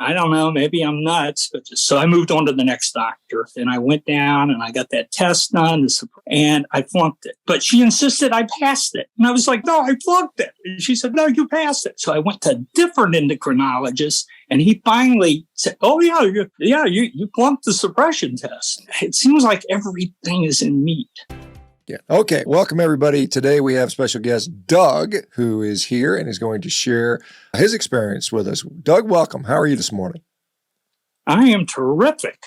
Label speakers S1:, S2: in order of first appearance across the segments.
S1: I don't know, maybe I'm nuts. But so I moved on to the next doctor. And I went down and I got that test done and I flunked it. But she insisted I passed it. And I was like, no, I flunked it. And she said, no, you passed it. So I went to a different endocrinologist and he finally said, oh, you flunked the suppression test. It seems like everything is in meat.
S2: Yeah. Okay. Welcome, everybody. Today we have special guest Doug, who is here and is going to share his experience with us. Doug, welcome. How are you this morning?
S1: I am terrific.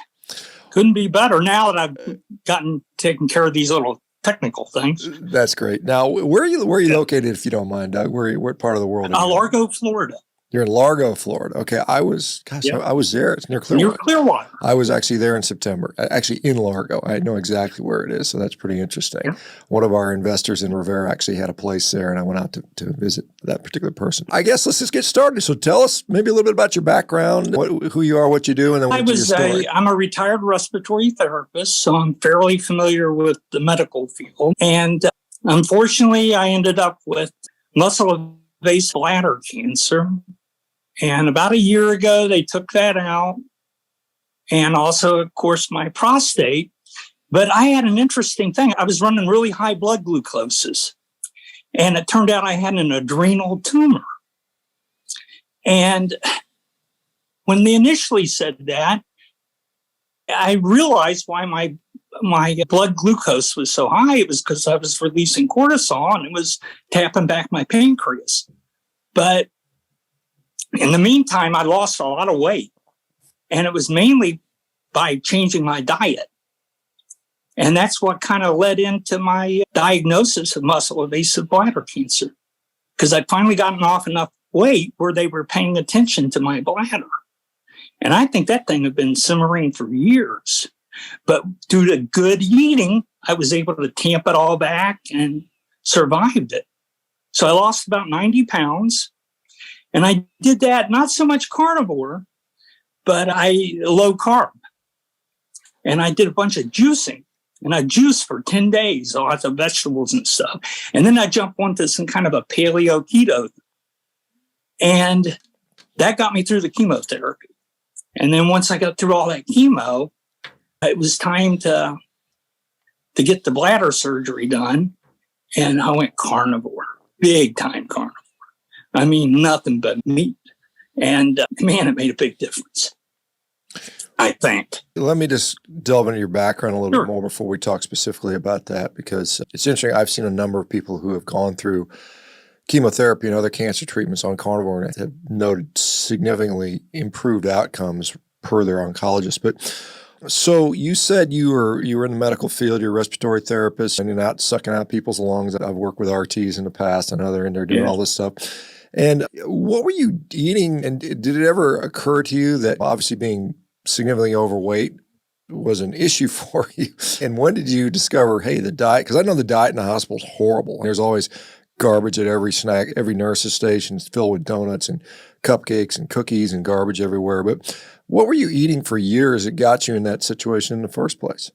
S1: Couldn't be better now that I've gotten taken care of these little technical things.
S2: That's great. Now, where are you located, if you don't mind, Doug? What part of the world?
S1: Largo, Florida.
S2: You're in Largo, Florida. Okay. I was there. It's near Clearwater.
S1: Near Clearwater.
S2: I was actually there in September, actually in Largo. I know exactly where it is. So that's pretty interesting. Yeah. One of our investors in Revero actually had a place there and I went out to visit that particular person. I guess let's just get started. So tell us maybe a little bit about your background, who you are, what you do, and then your story.
S1: I'm a retired respiratory therapist, so I'm fairly familiar with the medical field. And unfortunately, I ended up with muscle-invasive bladder cancer. And about a year ago, they took that out. And also, of course, my prostate. But I had an interesting thing. I was running really high blood glucoses. And it turned out I had an adrenal tumor. And when they initially said that, I realized why my blood glucose was so high. It was because I was releasing cortisol and it was tapping back my pancreas. But in the meantime, I lost a lot of weight, and it was mainly by changing my diet. And that's what kind of led into my diagnosis of muscle-invasive bladder cancer, because I'd finally gotten off enough weight where they were paying attention to my bladder. And I think that thing had been simmering for years. But due to good eating, I was able to tamp it all back and survived it. So I lost about 90 pounds. And I did that, not so much carnivore, but low carb. And I did a bunch of juicing. And I juiced for 10 days, lots of vegetables and stuff. And then I jumped onto some kind of a paleo keto. And that got me through the chemotherapy. And then once I got through all that chemo, it was time to get the bladder surgery done. And I went carnivore, big time carnivore. I mean, nothing but meat. And man, it made a big difference, I think.
S2: Let me just delve into your background a little bit more before we talk specifically about that, because it's interesting. I've seen a number of people who have gone through chemotherapy and other cancer treatments on carnivore and have noted significantly improved outcomes per their oncologist. But so you said you were in the medical field, you're a respiratory therapist, and you're not sucking out people's lungs. I've worked with RTs in the past. I know they're in there doing all this stuff. And what were you eating? And did it ever occur to you that obviously being significantly overweight was an issue for you? And when did you discover, hey, the diet, because I know the diet in the hospital is horrible. There's always garbage at every snack, every nurse's station is filled with donuts and cupcakes and cookies and garbage everywhere. But what were you eating for years that got you in that situation in the first place?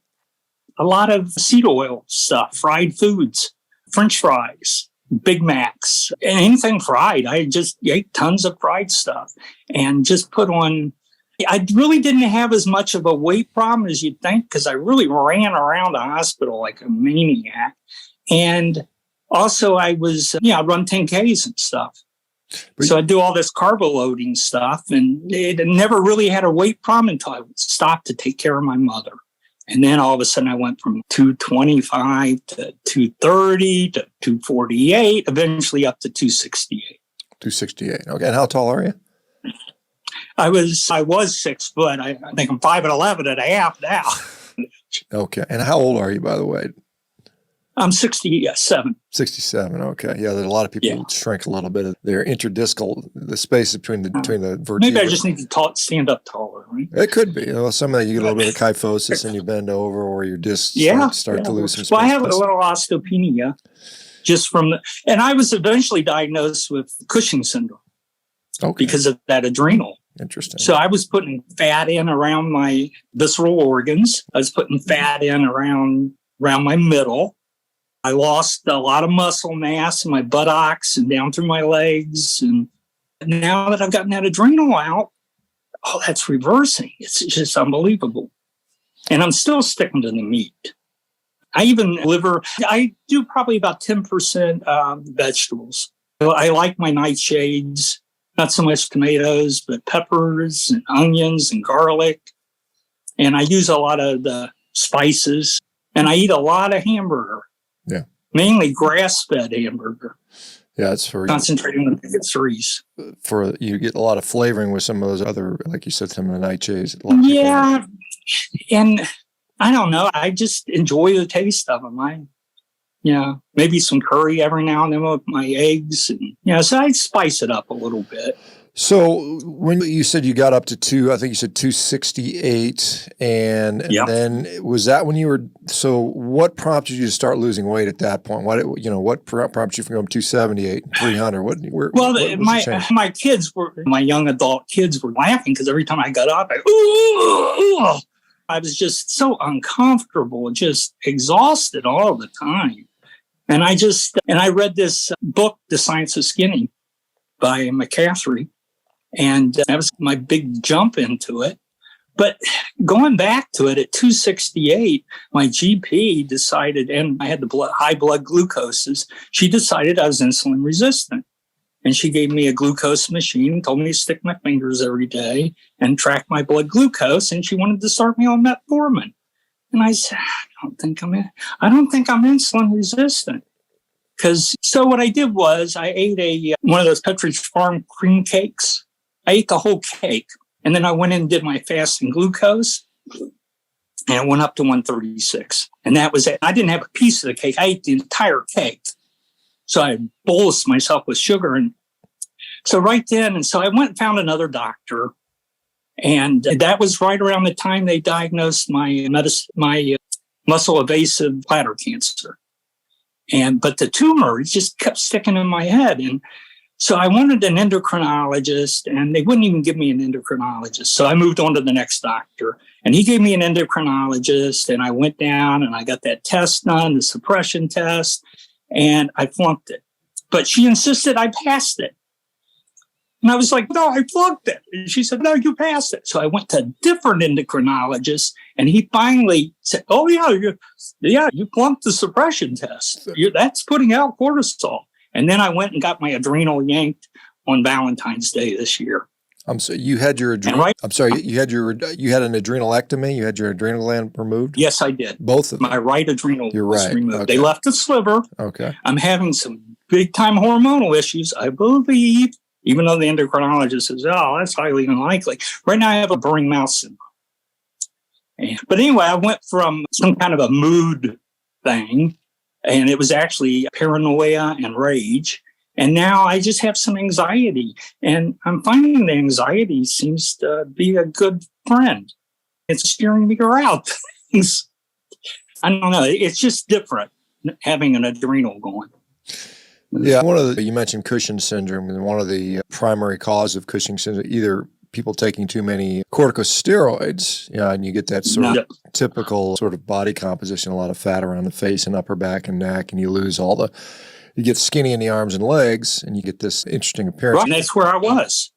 S1: A lot of seed oil stuff, fried foods, French fries, Big Macs, and anything fried. I just ate tons of fried stuff and just put on. I really didn't have as much of a weight problem as you'd think, because I really ran around the hospital like a maniac. And also I was, I run 10Ks and stuff. So I do all this carbo loading stuff, and it never really had a weight problem until I stopped to take care of my mother. And then all of a sudden I went from 225 to 230 to 248, eventually up to 268.
S2: 268. Okay. And how tall are you?
S1: I was 6 foot. I think I'm 5'11" and a half now.
S2: Okay. And how old are you, by the way?
S1: I'm 67.
S2: 67. Okay. Yeah. There's a lot of people who shrink a little bit of their interdiscal, the space between the vertebrae.
S1: Maybe I just need to stand up taller, right?
S2: It could be. Some of that you get a little bit of kyphosis and you bend over, or your discs start to lose some space.
S1: Well, I have a little osteopenia just and I was eventually diagnosed with Cushing syndrome because of that adrenal.
S2: Interesting.
S1: So I was putting fat in around my visceral organs. I was putting fat in around my middle. I lost a lot of muscle mass in my buttocks and down through my legs. And now that I've gotten that adrenal out, oh, that's reversing. It's just unbelievable. And I'm still sticking to the meat. I even I do probably about 10% vegetables. So I like my nightshades, not so much tomatoes, but peppers and onions and garlic. And I use a lot of the spices. And I eat a lot of hamburger.
S2: Yeah.
S1: Mainly grass-fed hamburger.
S2: Yeah, it's for
S1: concentrating on the threes.
S2: For you get a lot of flavoring with some of those other, like you said, some of the nightshades.
S1: Yeah, and I don't know. I just enjoy the taste of them. Maybe some curry every now and then with my eggs, and so I spice it up a little bit.
S2: So when you said you got up to I think you said 268, and
S1: yep.
S2: then was that when you were? So what prompted you to start losing weight at that point? What prompted you from going 278 and 300? My
S1: kids my young adult kids were laughing because every time I got up, I was just so uncomfortable, just exhausted all the time. And I read this book, The Science of Skinny, by McCaffrey. And that was my big jump into it. But going back to it at 268, my GP decided, and I had the high blood glucoses, she decided I was insulin resistant. And she gave me a glucose machine, told me to stick my fingers every day and track my blood glucose. And she wanted to start me on metformin. And I said, I don't think I'm insulin resistant. So what I did was I ate one of those Pepperidge Farm cream cakes. I ate the whole cake, and then I went in and did my fasting glucose, and it went up to 136. And that was it. I didn't have a piece of the cake. I ate the entire cake. So I bolused myself with sugar. And so right then, and so I went and found another doctor, and that was right around the time they diagnosed my muscle invasive bladder cancer. But the tumor, it just kept sticking in my head. And so I wanted an endocrinologist, and they wouldn't even give me an endocrinologist. So I moved on to the next doctor, and he gave me an endocrinologist, and I went down and I got that test done, the suppression test, and I flunked it. But she insisted I passed it. And I was like, no, I flunked it. And she said, no, you passed it. So I went to a different endocrinologist, and he finally said, oh, you flunked the suppression test. That's putting out cortisol. And then I went and got my adrenal yanked on Valentine's Day this year.
S2: So you had your adrenal. I'm sorry, you had an adrenalectomy. You had your adrenal gland removed.
S1: Yes, I did.
S2: Both of them.
S1: My right adrenal was removed.
S2: Okay.
S1: They left a sliver.
S2: Okay.
S1: I'm having some big time hormonal issues, I believe, even though the endocrinologist says, oh, that's highly unlikely. Right now I have a burning mouth syndrome. But anyway, I went from some kind of a mood thing, and it was actually paranoia and rage. And now I just have some anxiety. And I'm finding the anxiety seems to be a good friend. It's steering me around things. I don't know. It's just different having an adrenal going.
S2: Yeah. You mentioned Cushing syndrome, and one of the primary causes of Cushing syndrome, either people taking too many corticosteroids, and you get that sort of typical sort of body composition, a lot of fat around the face and upper back and neck, and you lose you get skinny in the arms and legs, and you get this interesting appearance.
S1: Right, and that's where I was.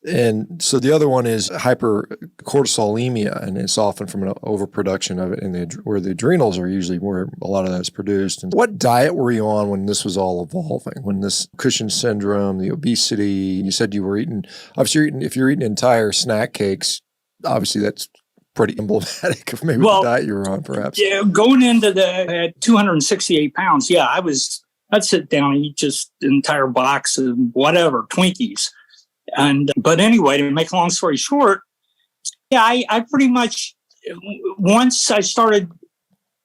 S2: And so the other one is hypercortisolemia, and it's often from an overproduction of it where the adrenals are usually where a lot of that is produced. And what diet were you on when this was all evolving? When this Cushing syndrome, the obesity, you said you were eating, obviously if you're eating entire snack cakes, obviously that's pretty emblematic of maybe the diet you were on, perhaps. Yeah,
S1: going into at 268 pounds, I'd sit down and eat just an entire box of whatever, Twinkies. But anyway, to make a long story short, I pretty much, once I started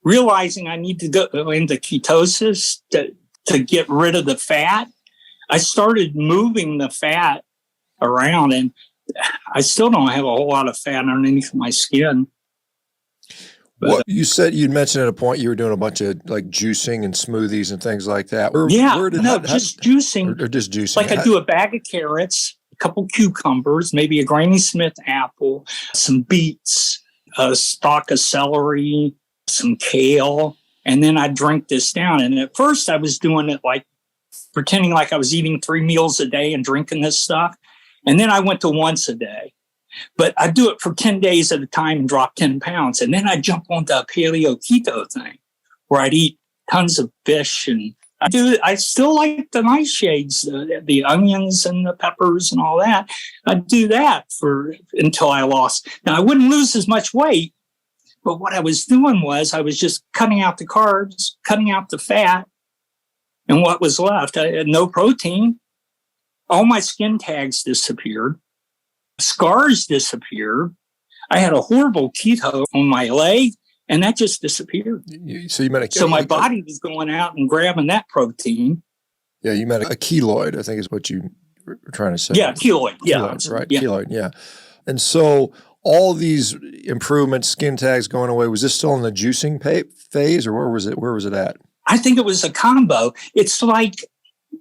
S1: realizing I need to go into ketosis to get rid of the fat, I started moving the fat around, and I still don't have a whole lot of fat underneath my skin.
S2: Well, you said you'd mentioned at a point you were doing a bunch of like juicing and smoothies and things like that.
S1: Just juicing.
S2: Or just juicing.
S1: Like I do a bag of carrots, a couple cucumbers, maybe a Granny Smith apple, some beets, a stalk of celery, some kale, and then I drink this down. And at first I was doing it like pretending like I was eating 3 meals a day and drinking this stuff. And then I went to once a day. But I do it for 10 days at a time and drop 10 pounds. And then I jump onto a paleo keto thing where I'd eat tons of fish. And I still like the nightshades, the onions and the peppers and all that. I'd do that until I lost. Now, I wouldn't lose as much weight, but what I was doing was I was just cutting out the carbs, cutting out the fat, and what was left, I had no protein. All my skin tags disappeared. Scars disappeared. I had a horrible keto on my leg, and that just disappeared. So my body was going out and grabbing that protein.
S2: Yeah, you meant a keloid, I think is what you were trying to say.
S1: Yeah, keloid. Yeah,
S2: keloid, right? Yeah. Keloid. Yeah. And so all these improvements, skin tags going away, was this still in the juicing phase, or where was it? Where was it at?
S1: I think it was a combo. It's like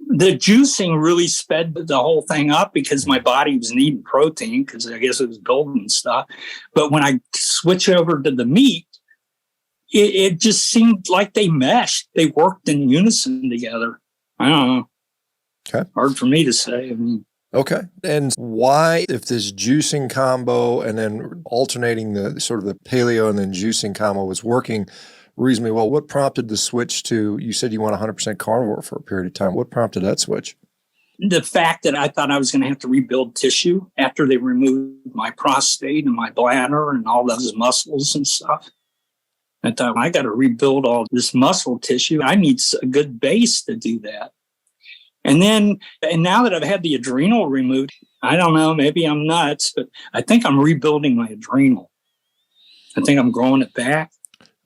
S1: the juicing really sped the whole thing up because my body was needing protein because I guess it was building stuff. But when I switched over to the meat, it just seemed like they meshed. They worked in unison together. I don't know.
S2: Okay.
S1: Hard for me to say. I mean,
S2: okay. And why, if this juicing combo and then alternating the sort of the paleo and then juicing combo was working reasonably well, what prompted the switch to, you said you want 100% carnivore for a period of time. What prompted that switch?
S1: The fact that I thought I was going to have to rebuild tissue after they removed my prostate and my bladder and all those muscles and stuff. I thought, I got to rebuild all this muscle tissue. I need a good base to do that. And now that I've had the adrenal removed, I don't know, maybe I'm nuts, but I think I'm rebuilding my adrenal. I think I'm growing it back.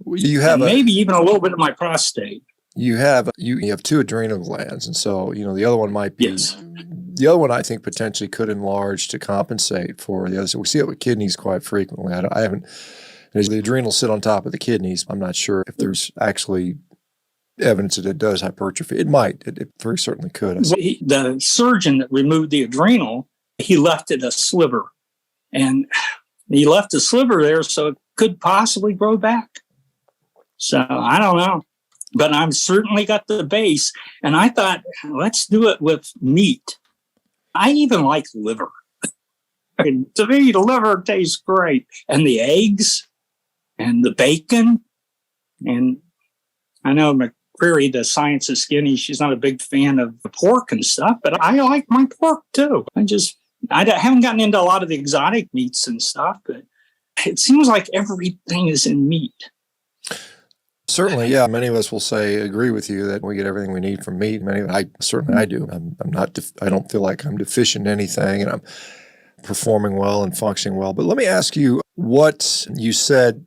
S2: You have
S1: maybe even a little bit of my prostate.
S2: You have two adrenal glands, and so the other one might be.
S1: Yes.
S2: The other one I think potentially could enlarge to compensate for the other. So we see it with kidneys quite frequently. I haven't. As the adrenals sit on top of the kidneys, I'm not sure if there's actually evidence that it does hypertrophy. It might. It very certainly could.
S1: The surgeon that removed the adrenal, he left it a sliver, and he left a sliver there so it could possibly grow back. So I don't know, but I've certainly got the base. And I thought, let's do it with meat. I even like liver. To me, the liver tastes great. And the eggs and the bacon. And I know McCreary, the Science of Skinny, she's not a big fan of the pork and stuff, but I like my pork too. I haven't gotten into a lot of the exotic meats and stuff, but it seems like everything is in meat.
S2: Certainly, yeah. Many of us will agree with you that we get everything we need from meat. I do. I'm not. I don't feel like I'm deficient in anything, and I'm performing well and functioning well. But let me ask you, what you said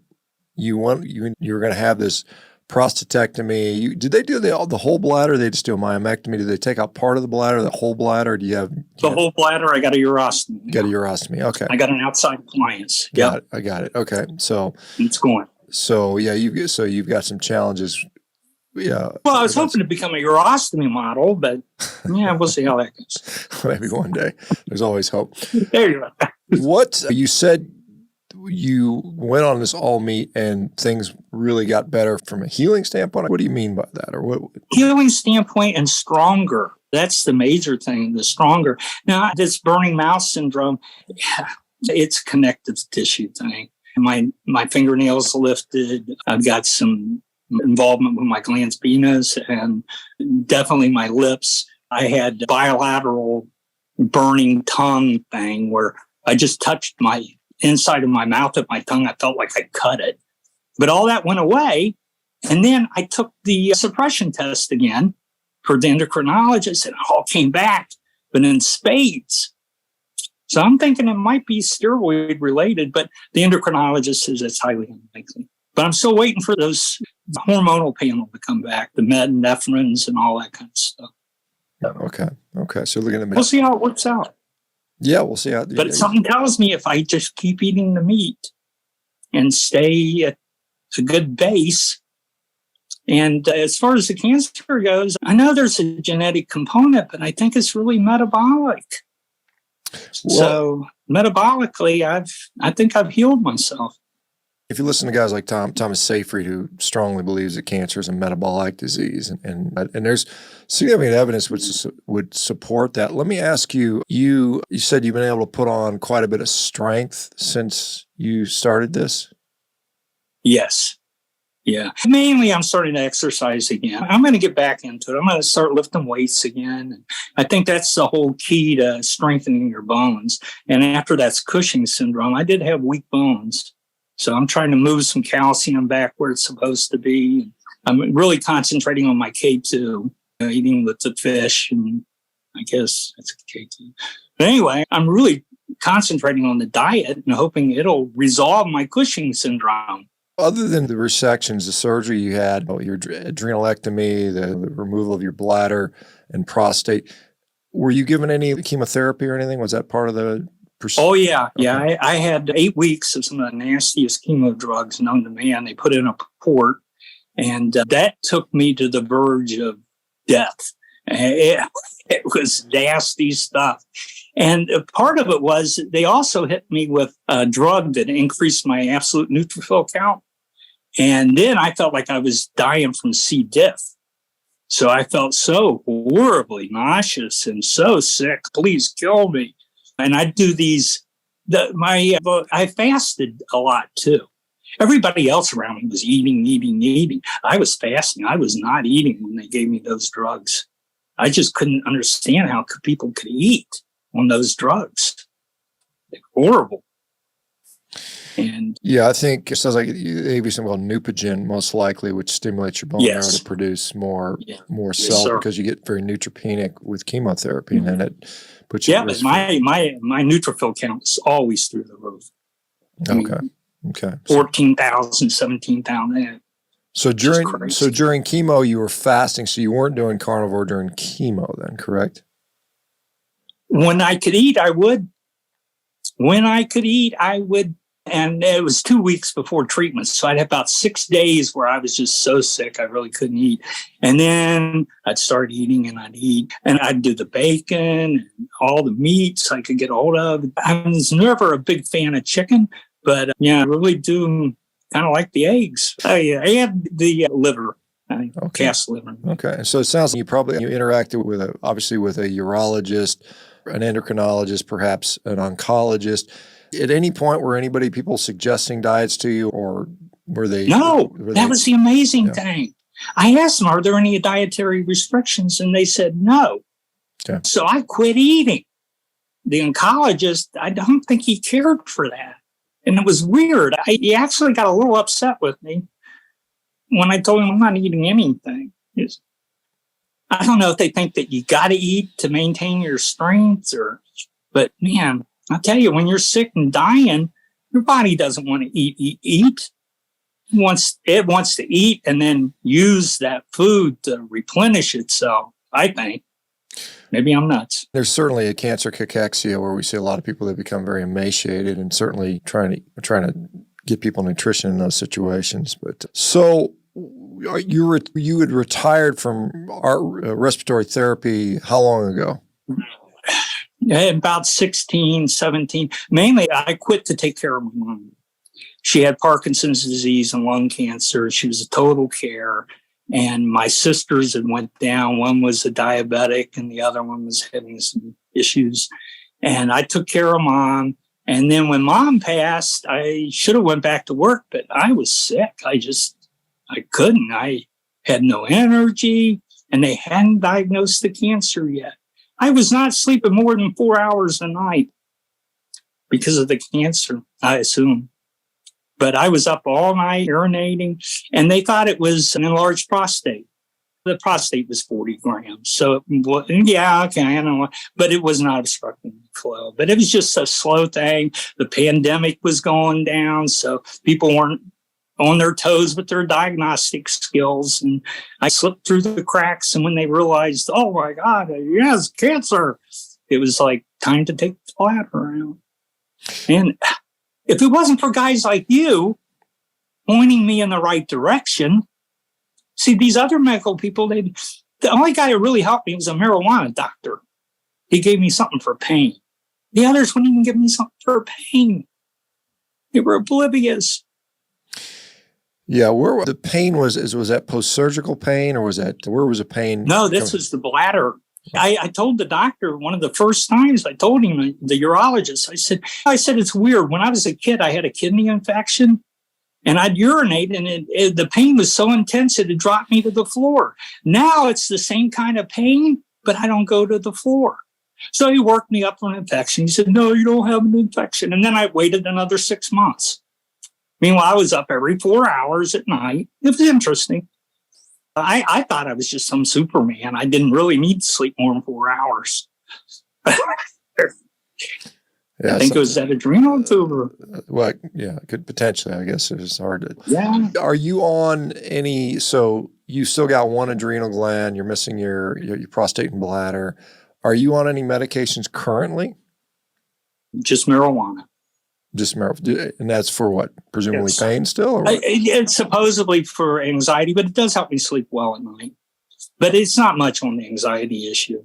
S2: you were going to have this prostatectomy. Did they do the whole bladder? Or they just do a myomectomy? Did they take out part of the bladder, the whole bladder? Or do you have
S1: the whole bladder? I got a urostomy.
S2: Got a urostomy. Okay.
S1: I got an outside appliance.
S2: Got it. I got it. Okay. So
S1: it's going.
S2: So yeah, you've got some challenges. Yeah.
S1: Well, I was hoping to become a urostomy model, but yeah, we'll see how that goes.
S2: Maybe one day. There's always hope.
S1: There you go.
S2: What you said, you went on this all meat and things really got better from a healing standpoint. What do you mean by that? Or what?
S1: Healing standpoint and stronger. That's the major thing, the stronger. Now, this burning mouth syndrome, it's a connective tissue thing. My fingernails lifted. I've got some involvement with my glans venous and definitely my lips. I had bilateral burning tongue thing where I just touched my inside of my mouth with my tongue. I felt like I cut it. But all that went away. And then I took the suppression test again for the endocrinologist and it all came back, but in spades. So I'm thinking it might be steroid related, but the endocrinologist says it's highly unlikely. But I'm still waiting for those hormonal panel to come back, the medinephrines and all that kind of stuff.
S2: Okay. So
S1: we'll see how it works out.
S2: Yeah, we'll see how.
S1: But something tells me if I just keep eating the meat and stay at a good base. And as far as the cancer goes, I know there's a genetic component, but I think it's really metabolic. Well, so metabolically, I think I've healed myself.
S2: If you listen to guys like Thomas Seyfried, who strongly believes that cancer is a metabolic disease, and there's significant evidence which would support that. Let me ask you, you said you've been able to put on quite a bit of strength since you started this?
S1: Yes. Yeah. Mainly, I'm starting to exercise again. I'm going to get back into it. I'm going to start lifting weights again. I think that's the whole key to strengthening your bones. And after that's Cushing syndrome, I did have weak bones. So I'm trying to move some calcium back where it's supposed to be. I'm really concentrating on my K2, eating with the fish, and I guess that's K2. But anyway, I'm really concentrating on the diet and hoping it'll resolve my Cushing syndrome.
S2: Other than the resections, the surgery you had, your adrenalectomy, the removal of your bladder and prostate, were you given any chemotherapy or anything? Was that part of the procedure?
S1: Oh, yeah.
S2: Okay.
S1: Yeah. I had 8 weeks of some of the nastiest chemo drugs known to man. They put in a port, and that took me to the verge of death. It was nasty stuff. And part of it was they also hit me with a drug that increased my absolute neutrophil count. And then I felt like I was dying from C. diff. So I felt so horribly nauseous and so sick. Please kill me. And I do these, I fasted a lot too. Everybody else around me was eating. I was fasting. I was not eating when they gave me those drugs. I just couldn't understand how people could eat on those drugs. They're horrible. And
S2: yeah, I think it sounds like they gave you something called Neupogen, most likely, which stimulates your bone marrow to produce more cells because you get very neutropenic with chemotherapy, and then it puts you at risk.
S1: But my neutrophil count is always through the roof.
S2: Okay.
S1: 14,000, 17,000.
S2: So during chemo, you were fasting, so you weren't doing carnivore during chemo then, correct?
S1: When I could eat, I would. And it was 2 weeks before treatment. So I'd have about 6 days where I was just so sick, I really couldn't eat. And then I'd start eating and I'd eat. And I'd do the bacon and all the meats I could get a hold of. I was never a big fan of chicken, but I really do kind of like the eggs. I had the liver. Cast liver.
S2: Okay. So it sounds like you interacted with obviously with a urologist, an endocrinologist, perhaps an oncologist. At any point were people suggesting diets to you, or were they?
S1: No, that was the amazing thing. I asked them, are there any dietary restrictions? And they said no. Okay. So I quit eating. The oncologist, I don't think he cared for that. And it was weird. He actually got a little upset with me when I told him I'm not eating anything. I don't know if they think that you got to eat to maintain your strength, but man, I'll tell you, when you're sick and dying, your body doesn't want to eat. It wants to eat and then use that food to replenish itself, I think. Maybe I'm nuts.
S2: There's certainly a cancer cachexia where we see a lot of people that become very emaciated, and certainly trying to get people nutrition in those situations. But so you had retired from respiratory therapy how long ago?
S1: About 16, 17. Mainly, I quit to take care of my mom. She had Parkinson's disease and lung cancer. She was a total care. And my sisters had went down. One was a diabetic and the other one was having some issues. And I took care of mom. And then when mom passed, I should have went back to work, but I was sick. I couldn't. I had no energy, and they hadn't diagnosed the cancer yet. I was not sleeping more than 4 hours a night because of the cancer, I assume. But I was up all night urinating, and they thought it was an enlarged prostate. The prostate was 40 grams. So, I don't know. But it was not obstructing the flow. But it was just a slow thing. The pandemic was going down, so people weren't on their toes with their diagnostic skills. And I slipped through the cracks. And when they realized, oh, my God, he has cancer, it was like time to take the bladder out. And if it wasn't for guys like you pointing me in the right direction, see, these other medical people, the only guy who really helped me was a marijuana doctor. He gave me something for pain. The others wouldn't even give me something for pain. They were oblivious.
S2: Yeah, where the pain was that post-surgical pain, or was that, where was the pain?
S1: No, this was the bladder. I told the doctor one of the first times I told him, the urologist, I said, it's weird. When I was a kid, I had a kidney infection and I'd urinate and the pain was so intense it dropped me to the floor. Now it's the same kind of pain, but I don't go to the floor. So he worked me up for an infection. He said, no, you don't have an infection. And then I waited another 6 months. Meanwhile, I was up every 4 hours at night. It was interesting. I thought I was just some Superman. I didn't really need to sleep more than 4 hours.
S2: Yeah,
S1: I think it was that adrenal tumor.
S2: Well, yeah, it could potentially, I guess. It's hard to.
S1: Yeah.
S2: Are you on any, so you still got one adrenal gland, you're missing your prostate and bladder. Are you on any medications currently?
S1: Just marijuana.
S2: Just marijuana. And that's for what? Presumably pain still? Or
S1: it's supposedly for anxiety, but it does help me sleep well at night. But it's not much on the anxiety issue.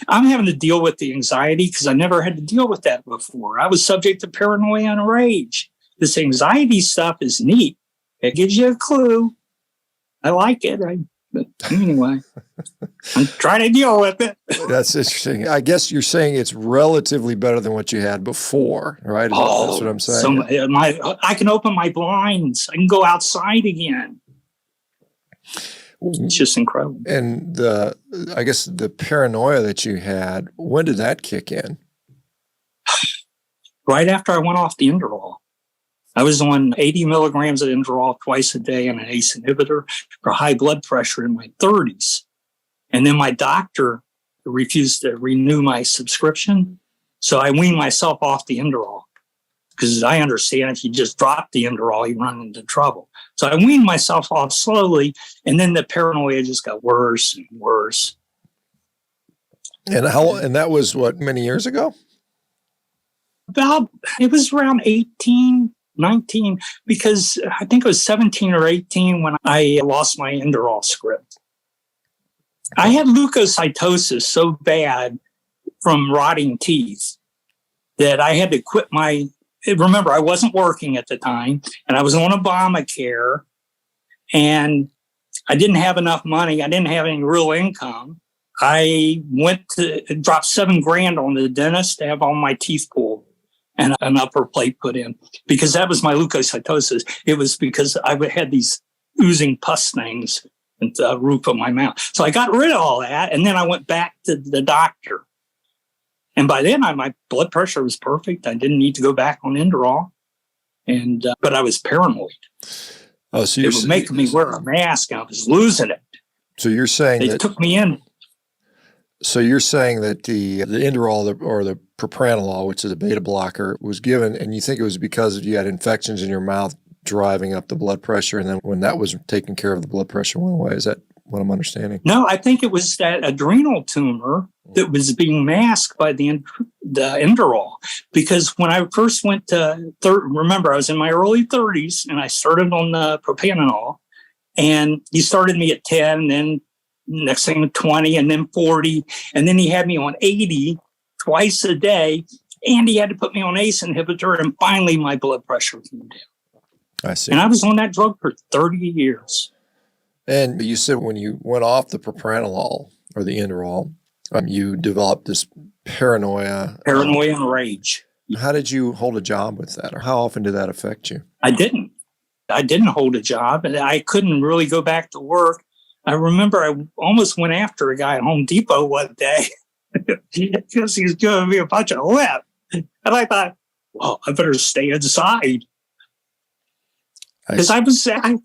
S1: I'm having to deal with the anxiety because I never had to deal with that before. I was subject to paranoia and rage. This anxiety stuff is neat. It gives you a clue. I like it. But anyway, I'm trying to deal with it.
S2: That's interesting. I guess you're saying it's relatively better than what you had before, right? That's what I'm saying.
S1: So I can open my blinds. I can go outside again. It's just incredible.
S2: And I guess the paranoia that you had, when did that kick in?
S1: Right after I went off the Inderol. I was on 80 milligrams of Inderol twice a day and an ACE inhibitor for high blood pressure in my 30s. And then my doctor refused to renew my subscription. So I weaned myself off the Inderol because I understand if you just drop the Inderol, you run into trouble. So I weaned myself off slowly. And then the paranoia just got worse and worse.
S2: And that was what, many years ago?
S1: It was around 18, 19, because I think it was 17 or 18 when I lost my Inderol script. I had leukocytosis so bad from rotting teeth that I had to quit remember, I wasn't working at the time and I was on Obamacare and I didn't have enough money. I didn't have any real income. I dropped $7,000 on the dentist to have all my teeth pulled and an upper plate put in because that was my leukocytosis. It was because I had these oozing pus things at the roof of my mouth. So I got rid of all that. And then I went back to the doctor. And by then my blood pressure was perfect. I didn't need to go back on Inderol. But I was paranoid.
S2: Oh, so
S1: it was making me wear a mask. I was losing it.
S2: So you're saying
S1: they took me in.
S2: So you're saying that the Inderol or the propranolol, which is a beta blocker, was given, and you think it was because you had infections in your mouth driving up the blood pressure, and then when that was taken care of, the blood pressure went away. Is that what I'm understanding?
S1: No, I think it was that adrenal tumor that was being masked by the Inderol. Because when I first went to, remember, I was in my early 30s, and I started on the propranolol, and he started me at 10, then next thing 20, and then 40. And then he had me on 80 twice a day. And he had to put me on ACE inhibitor. And finally, my blood pressure came down.
S2: I see.
S1: And I was on that drug for 30 years.
S2: And you said when you went off the propranolol or the Inderol, you developed this paranoia.
S1: Paranoia and rage.
S2: How did you hold a job with that? Or how often did that affect you?
S1: I didn't hold a job. And I couldn't really go back to work. I remember I almost went after a guy at Home Depot one day because he was giving me a bunch of lip. And I thought, well, I better stay inside. Because I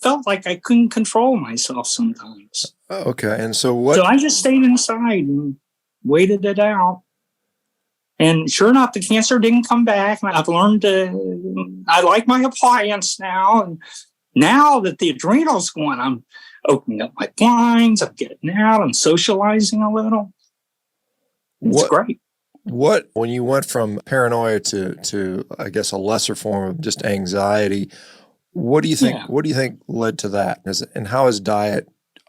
S1: felt like I couldn't control myself sometimes.
S2: Okay. And so what?
S1: So I just stayed inside and waited it out. And sure enough, the cancer didn't come back. And I've learned I like my appliance now. And now that the adrenal's going, I'm opening up my blinds, I'm getting out, I'm socializing a little. It's great.
S2: When you went from paranoia to I guess a lesser form of just anxiety, what do you think? Yeah. What do you think led to that? And how has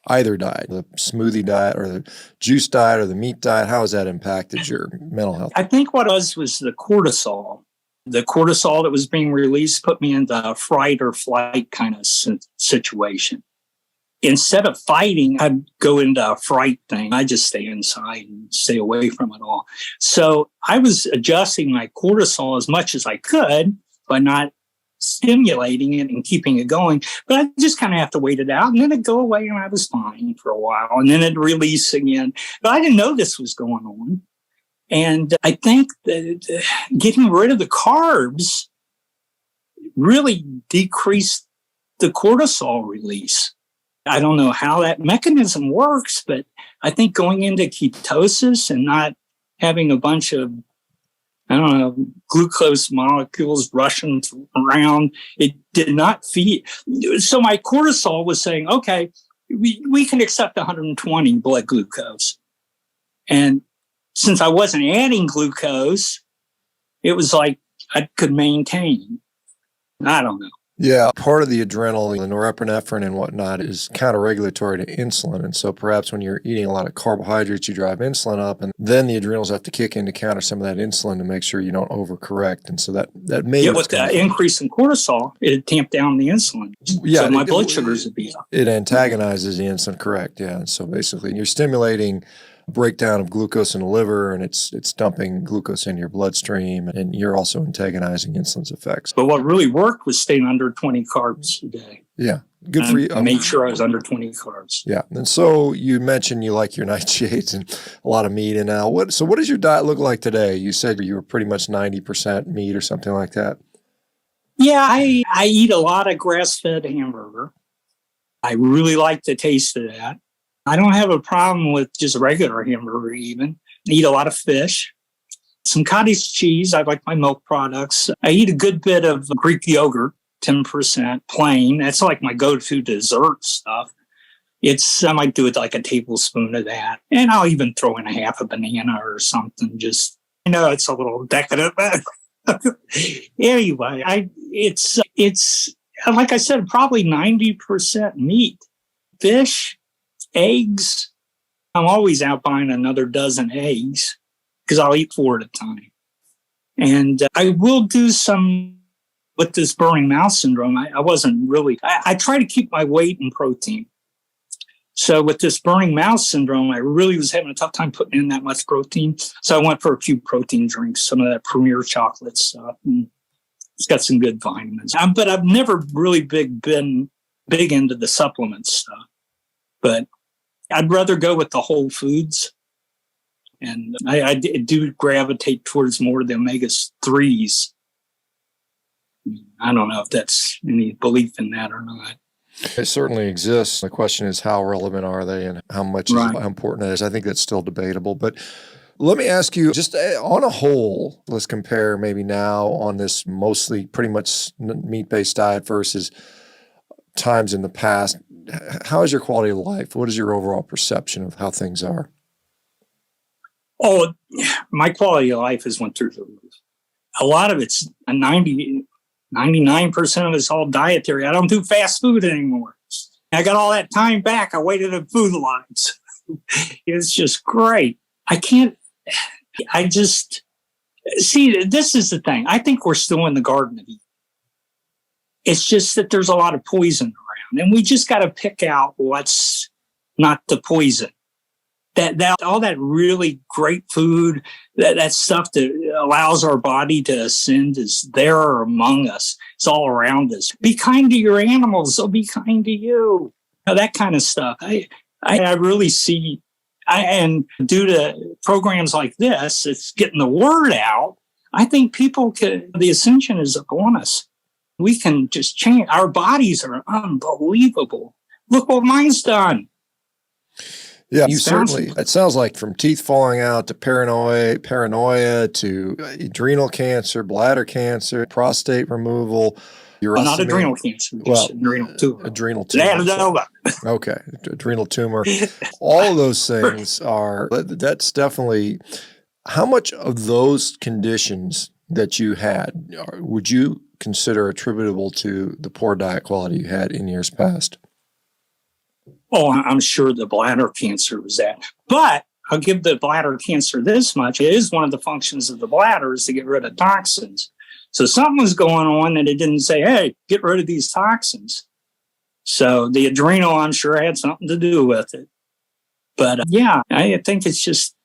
S2: either diet, the smoothie diet or the juice diet or the meat diet, how has that impacted your mental health?
S1: I think what was the cortisol. The cortisol that was being released put me into a fright or flight kind of situation. Instead of fighting, I'd go into a fright thing. I just stay inside and stay away from it all. So I was adjusting my cortisol as much as I could, but not stimulating it and keeping it going. But I just kind of have to wait it out, and then it'd go away, and I was fine for a while, and then it'd release again. But I didn't know this was going on. And I think that getting rid of the carbs really decreased the cortisol release. I don't know how that mechanism works, but I think going into ketosis and not having a bunch of, I don't know, glucose molecules rushing around, it did not feed. So my cortisol was saying, okay, we can accept 120 blood glucose. And since I wasn't adding glucose, it was like I could maintain. I don't know.
S2: Yeah, part of the adrenal, the norepinephrine and whatnot is counter-regulatory to insulin. And so perhaps when you're eating a lot of carbohydrates, you drive insulin up, and then the adrenals have to kick in to counter some of that insulin to make sure you don't overcorrect. And so that may...
S1: Yeah, with the increase in cortisol, it tamped down the insulin.
S2: Yeah,
S1: so my blood sugars would be up.
S2: It antagonizes the insulin, correct, yeah. And so basically you're stimulating breakdown of glucose in the liver, and it's dumping glucose in your bloodstream, and you're also antagonizing insulin's effects.
S1: But what really worked was staying under 20 carbs a day.
S2: Yeah, good for you.
S1: I made sure I was under 20 carbs.
S2: Yeah, and so you mentioned you like your nightshades and a lot of meat. And now, what does your diet look like today? You said you were pretty much 90% meat or something like that.
S1: Yeah, I eat a lot of grass-fed hamburger. I really like the taste of that. I don't have a problem with just regular hamburger even. I eat a lot of fish, some cottage cheese. I like my milk products. I eat a good bit of Greek yogurt, 10% plain. That's like my go-to dessert stuff. I might do it like a tablespoon of that. And I'll even throw in a half a banana or something. Just, it's a little decadent. Anyway, it's like I said, probably 90% meat, fish, eggs. I'm always out buying another dozen eggs because I'll eat 4 at a time. And I will do some with this burning mouth syndrome. I wasn't really, I try to keep my weight and protein. So with this burning mouth syndrome, I really was having a tough time putting in that much protein. So I went for a few protein drinks, some of that Premier chocolate stuff. And it's got some good vitamins. But I've never really been big into the supplement stuff. But I'd rather go with the whole foods. And I do gravitate towards more of the omega-3s. I don't know if that's any belief in that or not.
S2: It certainly exists. The question is, how relevant are they and how important it is? I think that's still debatable. But let me ask you, just on a whole, let's compare maybe now on this mostly pretty much meat-based diet versus times in the past. How is your quality of life? What is your overall perception of how things are?
S1: Oh, my quality of life has went through the roof. A lot of it's 99% of it's all dietary. I don't do fast food anymore. I got all that time back. I waited in food lines. It's just great. See, this is the thing. I think we're still in the Garden of Eden. It's just that there's a lot of poison around, and we just got to pick out what's not the poison. That all that really great food, that stuff that allows our body to ascend is there among us. It's all around us. Be kind to your animals; they'll be kind to you. That kind of stuff. I really see, and due to programs like this, it's getting the word out. I think the ascension is upon us. We can just change. Our bodies are unbelievable. Look what mine's done.
S2: Yeah, you certainly, it sounds like from teeth falling out to paranoia to adrenal cancer, bladder cancer, prostate removal.
S1: Not adrenal cancer, just adrenal tumor.
S2: Adrenal tumor. Okay, adrenal tumor. All of those things that's definitely, how much of those conditions that you had would you consider attributable to the poor diet quality you had in years past?
S1: Oh, I'm sure the bladder cancer was that. But I'll give the bladder cancer this much. It is one of the functions of the bladder is to get rid of toxins. So something was going on that it didn't say, hey, get rid of these toxins. So the adrenal, I'm sure, had something to do with it. But yeah, I think it's just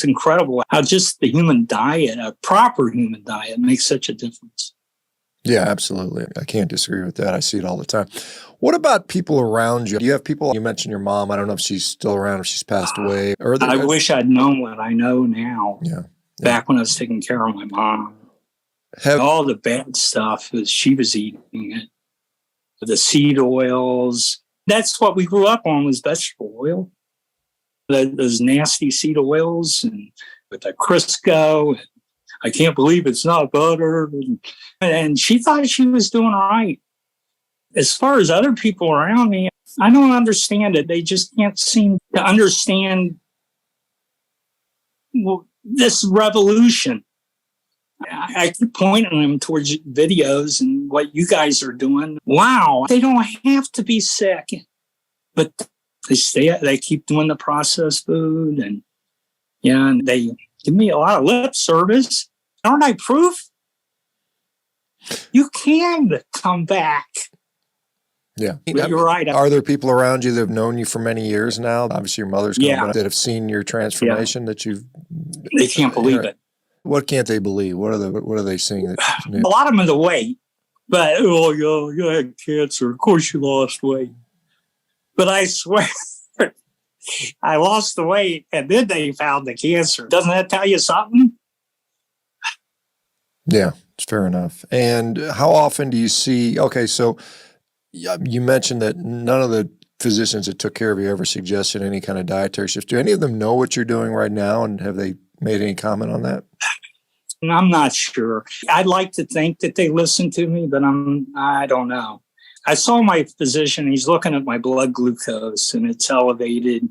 S1: incredible how just the human diet, a proper human diet, makes such a difference.
S2: Yeah, absolutely. I can't disagree with that. I see it all the time. What about people around you? Do you have people, you mentioned your mom. I don't know if she's still around, if she's passed away.
S1: I wish I'd known what I know now.
S2: Yeah.
S1: Back when I was taking care of my mom. All the bad stuff she was eating it. The seed oils. That's what we grew up on, was vegetable oil. Those nasty seed oils and with the Crisco. And I can't believe it's not butter. And she thought she was doing all right. As far as other people around me, I don't understand it. They just can't seem to understand this revolution. I keep pointing them towards videos and what you guys are doing. Wow, they don't have to be sick, but they keep doing the processed food, and and they give me a lot of lip service. Aren't I proof? You can come back.
S2: Yeah.
S1: You're right.
S2: Are there people around you that have known you for many years now? Obviously your mother's gone, but that have seen your transformation that you've...
S1: They can't believe it.
S2: What can't they believe? What are they seeing?
S1: A lot of them are the weight. But, you had cancer. Of course you lost weight. But I swear, I lost the weight and then they found the cancer. Doesn't that tell you something?
S2: Yeah, it's fair enough. And how often do you see, okay, so you mentioned that none of the physicians that took care of you ever suggested any kind of dietary shift. Do any of them know what you're doing right now, and have they made any comment on that?
S1: I'm not sure. I'd like to think that they listen to me, but I don't know. I saw my physician. He's looking at my blood glucose, and it's elevated.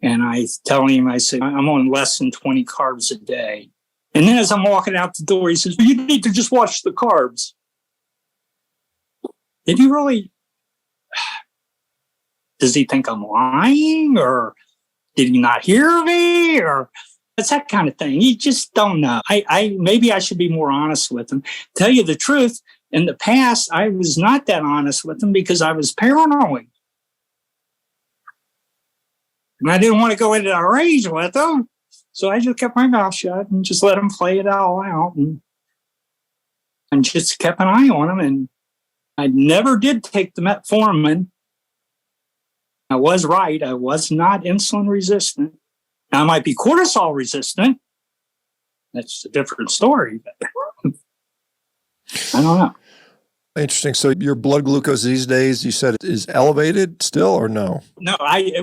S1: And I tell him, I say, I'm on less than 20 carbs a day. And then as I'm walking out the door, he says, you need to just watch the carbs. Did he really? Does he think I'm lying, or did he not hear me, or it's that kind of thing? You just don't know. Maybe I should be more honest with him. Tell you the truth, in the past, I was not that honest with him because I was paranoid. And I didn't want to go into a rage with him. So I just kept my mouth shut and just let him play it all out, and just kept an eye on him. And I never did take the metformin. I was right. I was not insulin resistant. Now, I might be cortisol resistant. That's a different story. But I don't know.
S2: Interesting. So your blood glucose these days, you said, is elevated still, or no?
S1: No,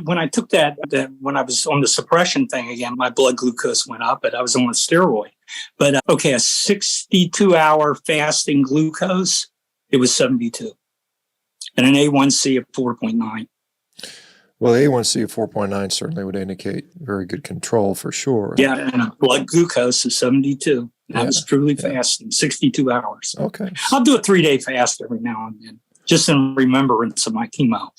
S1: when I took that when I was on the suppression thing again, my blood glucose went up, but I was on a steroid. But a 62-hour fasting glucose, it was 72. And an A1C of 4.9.
S2: Well, the A1C of 4.9 certainly would indicate very good control for sure.
S1: Yeah, and blood glucose is 72. I was truly fasting, 62 hours.
S2: Okay.
S1: I'll do a 3-day fast every now and then, just in remembrance of my chemo.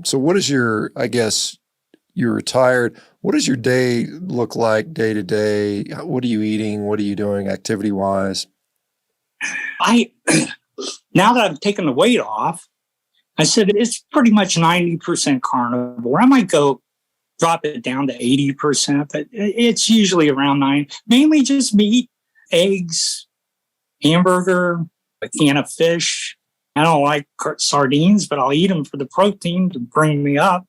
S2: So what is your, I guess, you're retired. What does your day look like day to day? What are you eating? What are you doing activity-wise?
S1: Now that I've taken the weight off, I said it's pretty much 90% carnivore. I might drop it down to 80%, but it's usually around 9. Mainly just meat, eggs, hamburger, a can of fish. I don't like sardines, but I'll eat them for the protein to bring me up.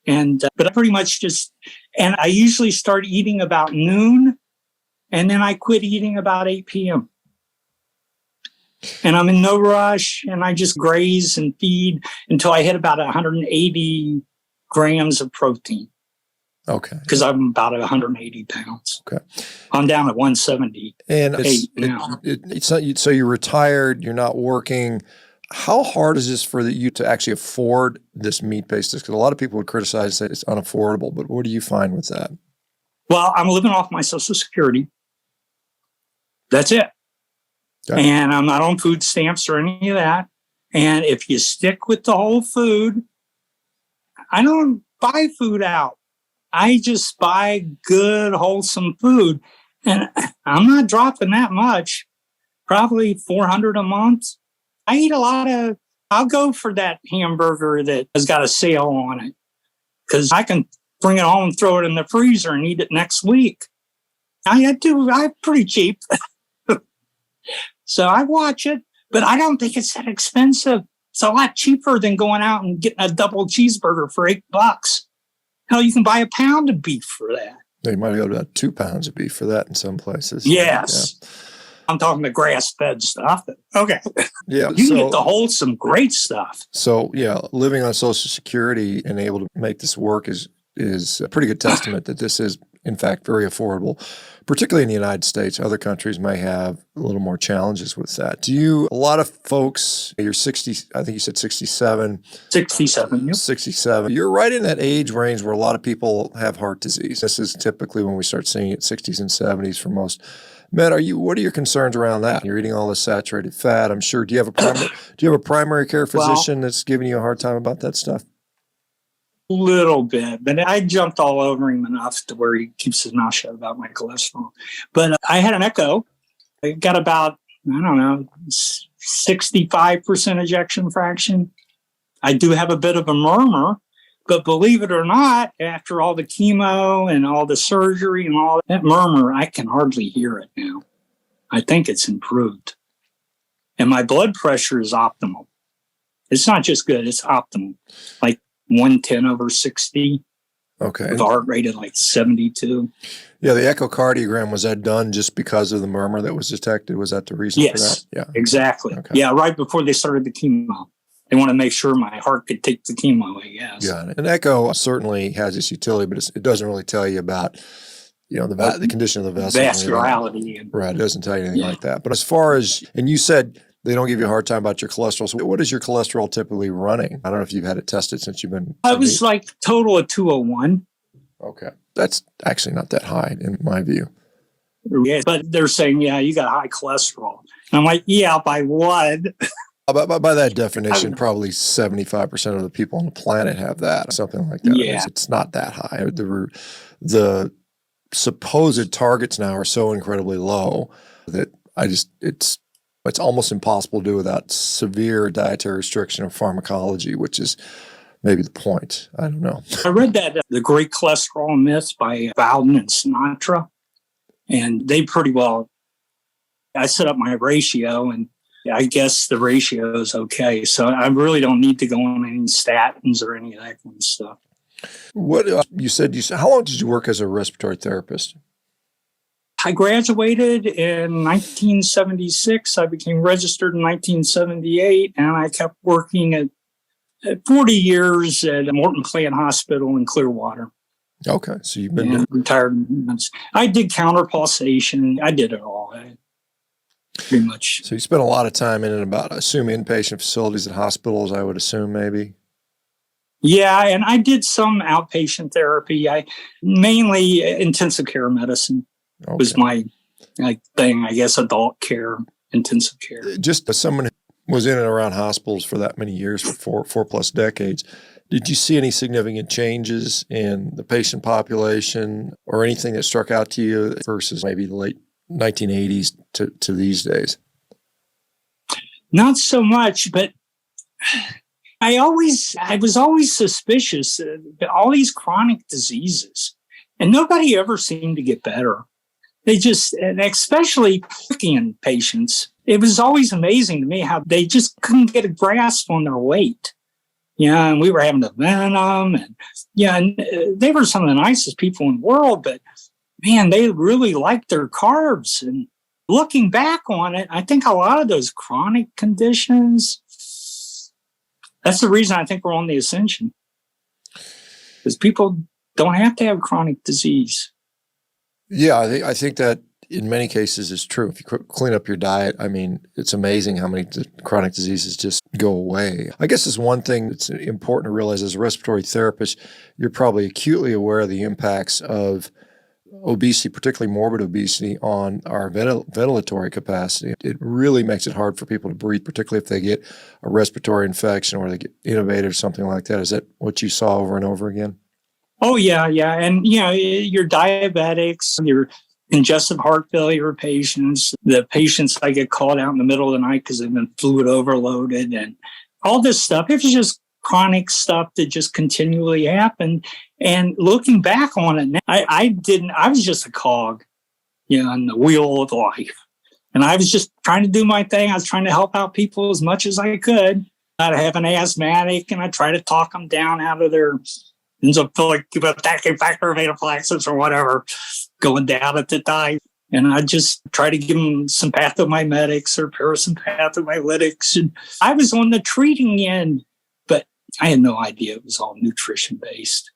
S1: But I pretty much and I usually start eating about noon, and then I quit eating about 8 p.m. And I'm in no rush, and I just graze and feed until I hit about 180 grams of protein.
S2: Okay.
S1: Because I'm about 180 pounds.
S2: Okay.
S1: I'm down at 170.
S2: And so you're retired, you're not working. How hard is this for you to actually afford this meat-based? Because a lot of people would criticize that it's unaffordable, but what do you find with that?
S1: Well, I'm living off my Social Security. That's it. Okay. And I'm not on food stamps or any of that. And if you stick with the whole food, I don't buy food out. I just buy good, wholesome food. And I'm not dropping that much, probably 400 a month. I eat I'll go for that hamburger that has got a sale on it because I can bring it home, throw it in the freezer and eat it next week. I'm pretty cheap. So I watch it, but I don't think it's that expensive. It's a lot cheaper than going out and getting a double cheeseburger for $8. Hell, you can buy a pound of beef for that.
S2: You might go about 2 pounds of beef for that in some places.
S1: Yes. Yeah. I'm talking the grass-fed stuff. Okay.
S2: Yeah.
S1: You can get the wholesome, great stuff.
S2: So, yeah, living on Social Security and able to make this work is a pretty good testament that this is, in fact, very affordable, particularly in the United States. Other countries may have a little more challenges with that. A lot of folks, you're 60, I think you said 67.
S1: 67, yep.
S2: 67. You're right in that age range where a lot of people have heart disease. This is typically when we start seeing it, 60s and 70s for most men. What are your concerns around that? You're eating all this saturated fat, I'm sure. Do you have a primary care physician that's giving you a hard time about that stuff?
S1: Little bit, but I jumped all over him enough to where he keeps his mouth shut about my cholesterol. But I had an echo. I got about, 65% ejection fraction. I do have a bit of a murmur, but believe it or not, after all the chemo and all the surgery and all that murmur, I can hardly hear it now. I think it's improved. And my blood pressure is optimal. It's not just good, it's optimal. Like 110/60.
S2: Okay.
S1: With a heart rate at like 72.
S2: Yeah, the echocardiogram, was that done just because of the murmur that was detected? Was that the reason for that?
S1: Yes,
S2: yeah,
S1: exactly.
S2: Okay.
S1: Yeah, right before they started the chemo. They want to make sure my heart could take the chemo, I guess.
S2: Yeah, and echo certainly has its utility, but it doesn't really tell you about, the condition of the vessel.
S1: Vascularity.
S2: Right, it doesn't tell you anything like that. But as far as, and you said they don't give you a hard time about your cholesterol. So what is your cholesterol typically running? I don't know if you've had it tested since you've been.
S1: I was like total of 201.
S2: Okay. That's actually not that high in my view.
S1: Yeah, but they're saying, you got high cholesterol. And I'm like, yeah, by what?
S2: By that definition, probably 75% of the people on the planet have that, something like that.
S1: Yeah.
S2: It's not that high. The supposed targets now are so incredibly low that it's almost impossible to do without severe dietary restriction or pharmacology, which is maybe the point. I don't know.
S1: I read that The Great Cholesterol Myth by Valentine and Sinatra, and they pretty well, I set up my ratio, and I guess the ratio is okay. So I really don't need to go on any statins or any of that kind of stuff.
S2: What you said, how long did you work as a respiratory therapist?
S1: I graduated in 1976. I became registered in 1978, and I kept working at 40 years at Morton Plant Hospital in Clearwater.
S2: Okay, so you've been
S1: retired. I did counterpulsation. I did it all. Pretty much.
S2: So you spent a lot of time in and about, I assume, inpatient facilities at hospitals, I would assume, maybe?
S1: Yeah, and I did some outpatient therapy. Mainly intensive care medicine was my thing, I guess, adult care, intensive care.
S2: Just as someone who was in and around hospitals for that many years, for four plus decades, did you see any significant changes in the patient population or anything that struck out to you versus maybe the late 1980s to these days?
S1: Not so much, but I was always suspicious of all these chronic diseases, and nobody ever seemed to get better. They just, and especially cooking patients, it was always amazing to me how they just couldn't get a grasp on their weight. Yeah, and we were having to vent them, and they were some of the nicest people in the world, but man, they really liked their carbs. And looking back on it, I think a lot of those chronic conditions, that's the reason I think we're on the ascension. Because people don't have to have chronic disease.
S2: Yeah, I think that in many cases is true. If you clean up your diet, I mean, it's amazing how many chronic diseases just go away. I guess it's one thing that's important to realize as a respiratory therapist, you're probably acutely aware of the impacts of obesity, particularly morbid obesity, on our ventilatory capacity. It really makes it hard for people to breathe, particularly if they get a respiratory infection or they get intubated or something like that. Is that what you saw over and over again?
S1: Oh, yeah. And, your diabetics, your congestive heart failure patients, the patients I get called out in the middle of the night because they've been fluid overloaded, and all this stuff. It was just chronic stuff that just continually happened. And looking back on it now, I was just a cog, in the wheel of life. And I was just trying to do my thing. I was trying to help out people as much as I could. I have an asthmatic, and I try to talk them down out of their endophilic attacking factor of anaphylaxis or whatever, going down at the time. And I just try to give them some pathomimetics or parasympathomimetics. And I was on the treating end, but I had no idea it was all nutrition based.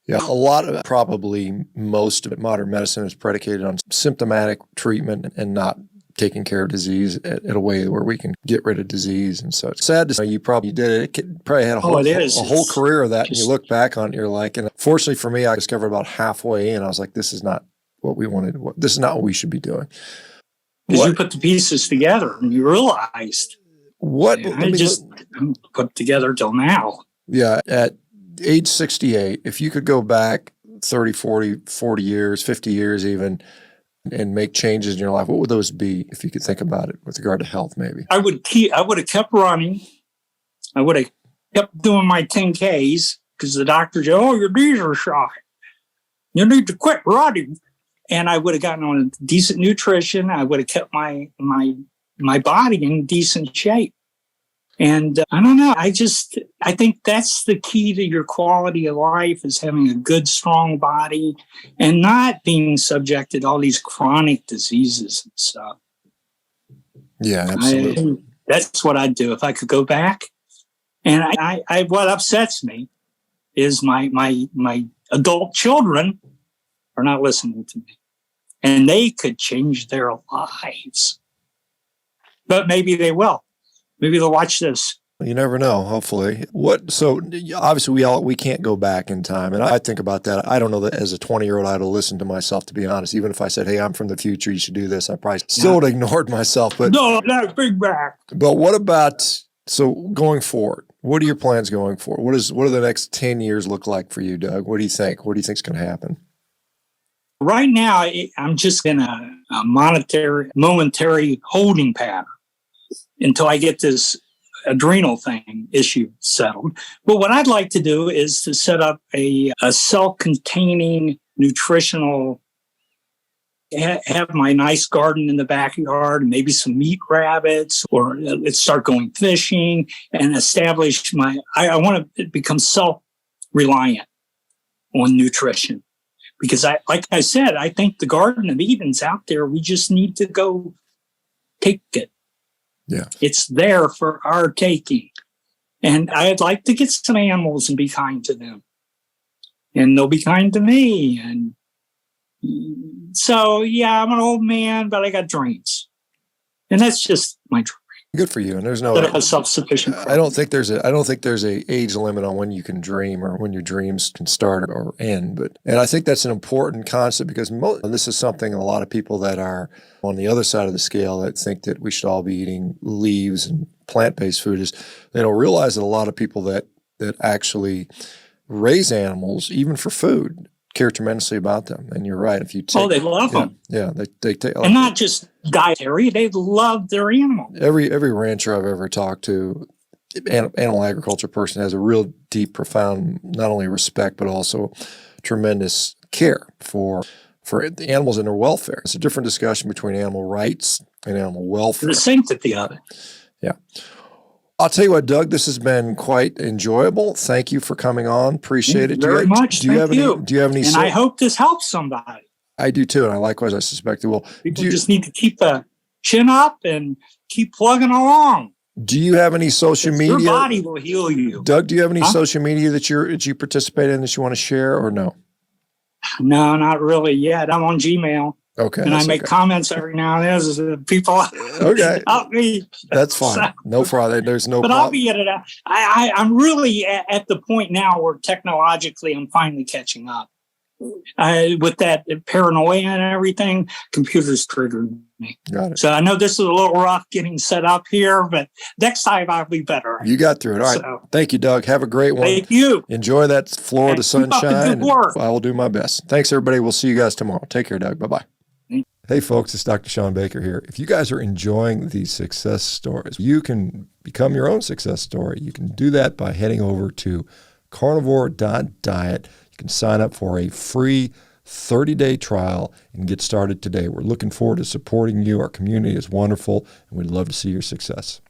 S2: Yeah, a lot of it, probably most of it, modern medicine is predicated on symptomatic treatment and not taking care of disease in a way where we can get rid of disease. And so it's sad to say you probably did it. It probably had a whole career of that. And you look back on it, you're like, and fortunately for me, I discovered about halfway in, I was like, this is not what we wanted. This is not what we should be doing.
S1: Because you put the pieces together and you realized
S2: what
S1: I just put together till now.
S2: Yeah. At age 68, if you could go back 30, 40 years, 50 years even, and make changes in your life, what would those be if you could think about it with regard to health maybe?
S1: I would have kept running. I would have kept doing my 10Ks because the doctor said, oh, your knees are shot. You need to quit running. And I would have gotten on decent nutrition. I would have kept my body in decent shape. And I don't know. I think that's the key to your quality of life, is having a good, strong body and not being subjected to all these chronic diseases and stuff.
S2: Yeah, absolutely.
S1: That's what I'd do if I could go back. And I what upsets me is my adult children are not listening to me, and they could change their lives. But maybe they will. Maybe they'll watch this.
S2: You never know, hopefully. So obviously we can't go back in time. And I think about that. I don't know that as a 20-year-old I'd have listened to myself, to be honest. Even if I said, hey, I'm from the future, you should do this, I probably still would have ignored myself. But
S1: no, not bring back.
S2: But what about, so going forward, what are your plans going forward? What do the next 10 years look like for you, Doug? What do you think? What do you think is going to happen?
S1: Right now, I'm just in a momentary holding pattern until I get this adrenal issue settled. But what I'd like to do is to set up a self-containing nutritional, have my nice garden in the backyard, maybe some meat rabbits, or let's start going fishing and establish I want to become self-reliant on nutrition. Because like I said, I think the Garden of Eden's out there. We just need to go take it.
S2: Yeah.
S1: It's there for our taking. And I'd like to get some animals and be kind to them. And they'll be kind to me. And so, yeah, I'm an old man, but I got dreams. And that's just my dream.
S2: Good for you. And there's no
S1: self-sufficient.
S2: I don't think there's a age limit on when you can dream or when your dreams can start or end. And I think that's an important concept, because this is something a lot of people that are on the other side of the scale that think that we should all be eating leaves and plant-based food, is they don't realize that a lot of people that actually raise animals, even for food, care tremendously about them. And you're right. If you take,
S1: they love them.
S2: Yeah, they take,
S1: and not just dietary. They love their animal.
S2: Every rancher I've ever talked to, animal agriculture person, has a real deep, profound, not only respect but also tremendous care for the animals and their welfare. It's a different discussion between animal rights and animal welfare.
S1: The sanctity of it.
S2: Yeah. I'll tell you what, Doug, this has been quite enjoyable. Thank you for coming on. Appreciate it.
S1: Very much.
S2: Do you have any?
S1: And I hope this helps somebody.
S2: I do too, and I suspect it will.
S1: People just need to keep the chin up and keep plugging along.
S2: Do you have any social media?
S1: Your body will heal you.
S2: Doug, do you have any social media that you participate in that you want to share, or no?
S1: No, not really yet. I'm on Gmail.
S2: Okay.
S1: And I make comments every now and then as people help me.
S2: That's fine. No problem. There's no problem.
S1: But I'll be at it. I'm really at the point now where technologically I'm finally catching up. With that paranoia and everything, computers triggered me.
S2: Got it.
S1: So I know this is a little rough getting set up here, but next time I'll be better.
S2: You got through it. All right. So, thank you, Doug. Have a great one.
S1: Thank you.
S2: Enjoy that Florida sunshine.
S1: Keep up the good work.
S2: I will do my best. Thanks, everybody. We'll see you guys tomorrow. Take care, Doug. Bye-bye. Hey folks, it's Dr. ShawnBaker here. If you guys are enjoying these success stories, you can become your own success story. You can do that by heading over to CarnivoreDiet. You can sign up for a free 30-day trial and get started today. We're looking forward to supporting you. Our community is wonderful, and we'd love to see your success.